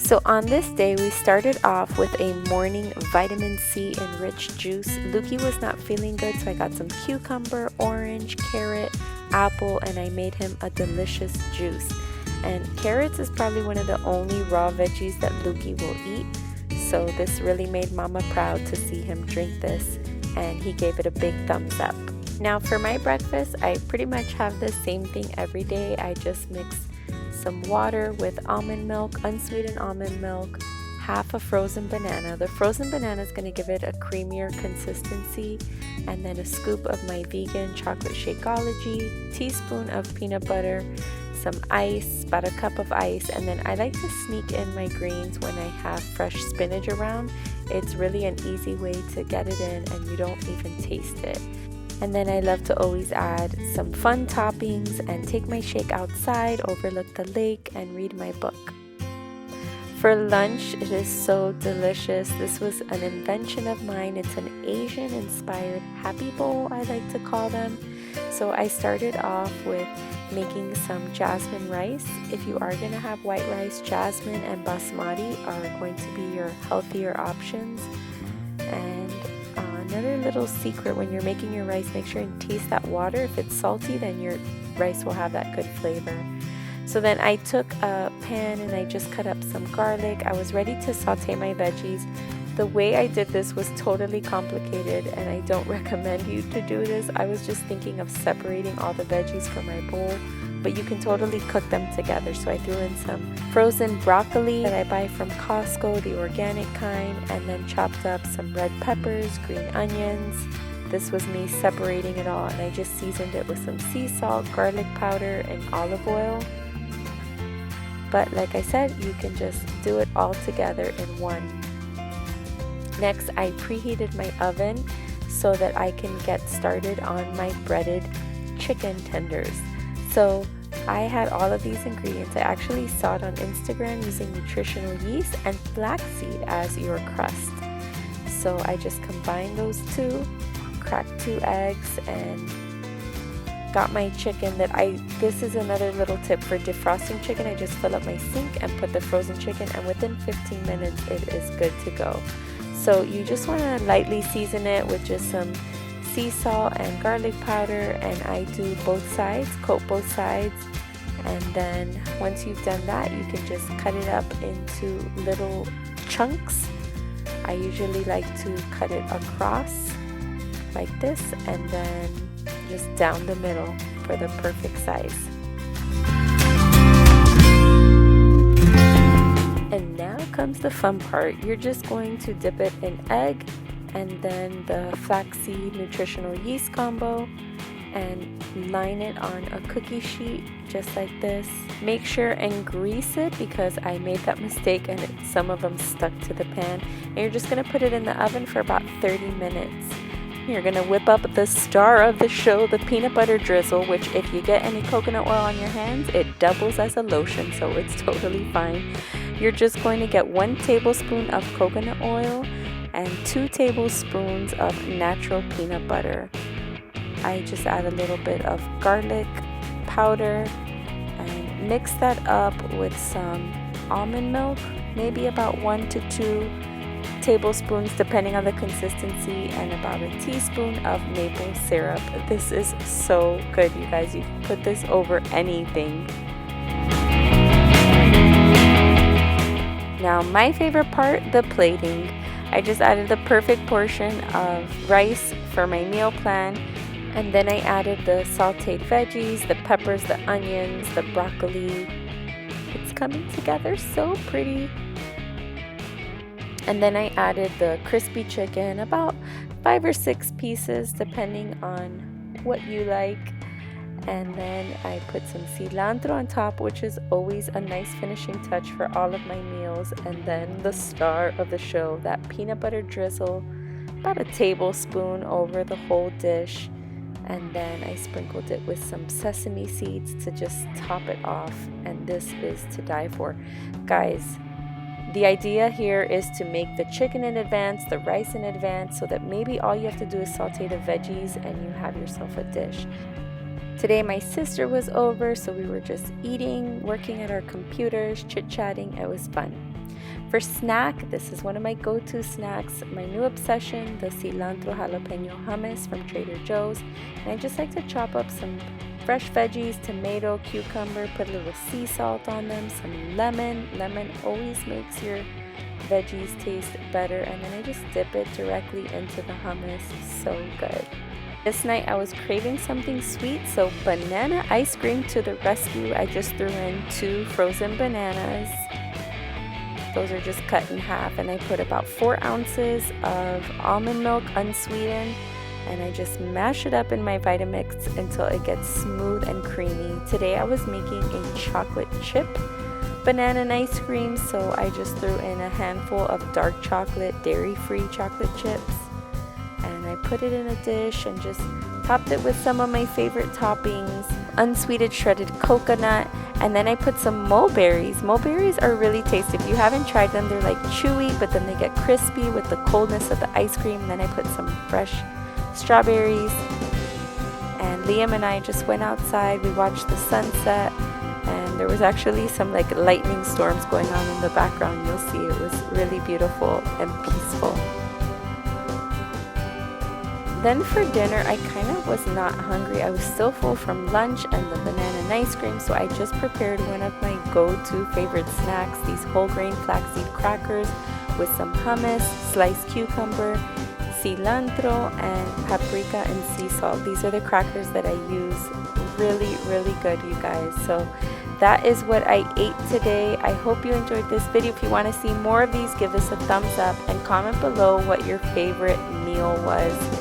So on this day, we started off with a morning vitamin C enriched juice. Lukey was not feeling good, so I got some cucumber, orange, carrot, apple, and I made him a delicious juice. And carrots is probably one of the only raw veggies that Lukey will eat. So this really made Mama proud to see him drink this, and he gave it a big thumbs up. Now for my breakfast, I pretty much have the same thing every day. I just mix some water with almond milk, unsweetened almond milk, half a frozen banana. The frozen banana is going to give it a creamier consistency, and then a scoop of my vegan chocolate Shakeology, teaspoon of peanut butter, some ice, about a cup of ice, and then I like to sneak in my greens when I have fresh spinach around. It's really an easy way to get it in and you don't even taste it. And then I love to always add some fun toppings and take my shake outside, overlook the lake, and read my book. For lunch, it is so delicious. This was an invention of mine. It's an Asian-inspired happy bowl, I like to call them. So I started off with making some jasmine rice. If you are going to have white rice, jasmine and basmati are going to be your healthier options. And another little secret, when you're making your rice, make sure and taste that water. If it's salty, then your rice will have that good flavor. So then I took a pan and I just cut up some garlic. I was ready to saute my veggies. The way I did this was totally complicated and I don't recommend you to do this. I was just thinking of separating all the veggies from my bowl, but you can totally cook them together. So I threw in some frozen broccoli that I buy from Costco, the organic kind, and then chopped up some red peppers, green onions. This was me separating it all, and I just seasoned it with some sea salt, garlic powder, and olive oil. But like I said, you can just do it all together in one. Next, I preheated my oven so that I can get started on my breaded chicken tenders. So I had all of these ingredients. I actually saw it on Instagram using nutritional yeast and flaxseed as your crust. So I just combined those two, cracked 2 eggs, and got my chicken this is another little tip for defrosting chicken. I just fill up my sink and put the frozen chicken, and within 15 minutes it is good to go. So you just want to lightly season it with just some sea salt and garlic powder, and I do both sides, coat both sides, and then once you've done that, you can just cut it up into little chunks. I usually like to cut it across like this and then just down the middle for the perfect size. And now comes the fun part. You're just going to dip it in egg and then the flaxseed nutritional yeast combo and line it on a cookie sheet just like this. Make sure and grease it because I made that mistake and some of them stuck to the pan. And you're just going to put it in the oven for about 30 minutes. You're going to whip up the star of the show, the peanut butter drizzle, which if you get any coconut oil on your hands, it doubles as a lotion, so it's totally fine. You're just going to get 1 tablespoon of coconut oil and 2 tablespoons of natural peanut butter. I just add a little bit of garlic powder and mix that up with some almond milk, maybe about 1 to 2 tablespoons depending on the consistency, and about a teaspoon of maple syrup. This is so good, you guys. You can put this over anything. Now my favorite part, the plating. I just added the perfect portion of rice for my meal plan, and then I added the sauteed veggies, the peppers, the onions, the broccoli. It's coming together so pretty. And then I added the crispy chicken, about 5 or 6 pieces depending on what you like. And then I put some cilantro on top, which is always a nice finishing touch for all of my meals. And then the star of the show, that peanut butter drizzle, about a tablespoon over the whole dish. And then I sprinkled it with some sesame seeds to just top it off. And this is to die for. Guys, the idea here is to make the chicken in advance, the rice in advance, so that maybe all you have to do is saute the veggies and you have yourself a dish. Today my sister was over, so we were just eating, working at our computers, chit-chatting. It was fun. For snack, this is one of my go-to snacks, my new obsession, the cilantro jalapeno hummus from Trader Joe's. And I just like to chop up some fresh veggies, tomato, cucumber, put a little sea salt on them, some lemon. Lemon always makes your veggies taste better. And then I just dip it directly into the hummus. So good. This night I was craving something sweet, so banana ice cream to the rescue. I just threw in 2 frozen bananas. Those are just cut in half, and I put about 4 ounces of almond milk unsweetened, and I just mash it up in my Vitamix until it gets smooth and creamy. Today I was making a chocolate chip banana and ice cream, so I just threw in a handful of dark chocolate, dairy-free chocolate chips, and I put it in a dish and just topped it with some of my favorite toppings, unsweetened shredded coconut, and then I put some mulberries. Mulberries are really tasty. If you haven't tried them, they're like chewy, but then they get crispy with the coldness of the ice cream. And then I put some fresh strawberries. And Liam and I just went outside. We watched the sunset, and there was actually some like lightning storms going on in the background. You'll see it was really beautiful and peaceful. Then for dinner, I kind of was not hungry. I was still full from lunch and the banana and ice cream, so I just prepared one of my go-to favorite snacks, these whole grain flaxseed crackers with some hummus, sliced cucumber, cilantro, and paprika and sea salt. These are the crackers that I use. Really, really good, you guys. So that is what I ate today. I hope you enjoyed this video. If you want to see more of these, give us a thumbs up and comment below what your favorite meal was.